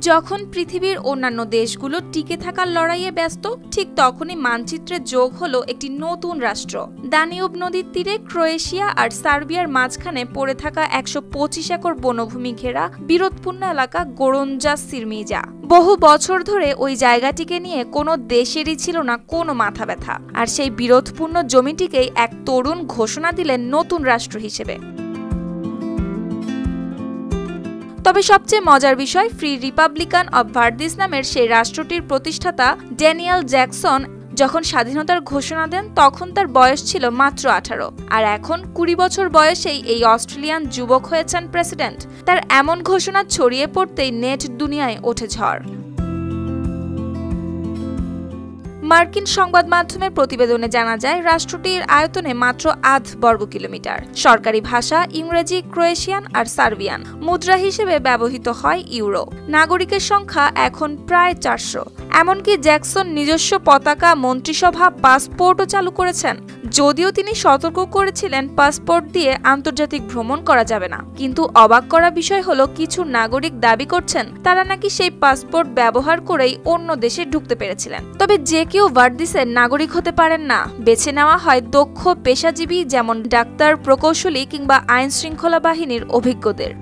যখন পৃথিবীর অন্যান্য দেশগুলো টিকে থাকার লড়াইয়ে ব্যস্ত, ঠিক তখনই মানচিত্রে যোগ হলো একটি নতুন রাষ্ট্র। দানিউব নদীর তীরে ক্রোয়েশিয়া আর সার্বিয়ার মাঝখানে পড়ে থাকা ১২৫ একর বনভূমি ঘেরা বিরোধপূর্ণ এলাকা গোরঞ্জা সিরমিজা। বহু বছর ধরে ওই জায়গাটিকে নিয়ে কোনো দেশেরই ছিল না কোনো মাথা ব্যথা, আর সেই বিরোধপূর্ণ জমিটিকেই এক তরুণ ঘোষণা দিলেন নতুন রাষ্ট্র হিসেবে। তবে সবচেয়ে মজার বিষয়, ফ্রি রিপাবলিকান অব ভার্দিস নামের সেই রাষ্ট্রটির প্রতিষ্ঠাতা ড্যানিয়েল জ্যাকসন যখন স্বাধীনতার ঘোষণা দেন তখন তার বয়স ছিল মাত্র ১৮, আর এখন ২০ বছর বয়সেই এই অস্ট্রেলিয়ান যুবক হয়েছেন প্রেসিডেন্ট। তার এমন ঘোষণা ছড়িয়ে পড়তেই নেট দুনিয়ায় ওঠে ঝড়। মার্কিন সংবাদ মাধ্যমের প্রতিবেদনে জানা যায়, রাষ্ট্রটির আয়তনে মাত্র ৮ বর্গ কিলোমিটার। সরকারি ভাষা ইংরেজি, ক্রোয়েশিয়ান আর সার্বিয়ান। মুদ্রা হিসেবে ব্যবহৃত হয় ইউরো। নাগরিকের সংখ্যা এখন প্রায় ৪০০। এমনকি জ্যাকসন নিজস্ব পতাকা, মন্ত্রিসভা, পাসপোর্টও চালু করেছেন। যদিও তিনি সতর্ক করেছিলেন পাসপোর্ট দিয়ে আন্তর্জাতিক ভ্রমণ করা যাবে না, কিন্তু অবাক করা বিষয় হলো কিছু নাগরিক দাবি করছেন তারা নাকি সেই পাসপোর্ট ব্যবহার করেই অন্য দেশে ঢুকতে পেরেছিলেন। তবে যে কেউ ভার্দিসের নাগরিক হতে পারেন না। বেছে নেওয়া হয় দক্ষ পেশাজীবী, যেমন ডাক্তার, প্রকৌশলী কিংবা আইন শৃঙ্খলা বাহিনীর অভিজ্ঞদের।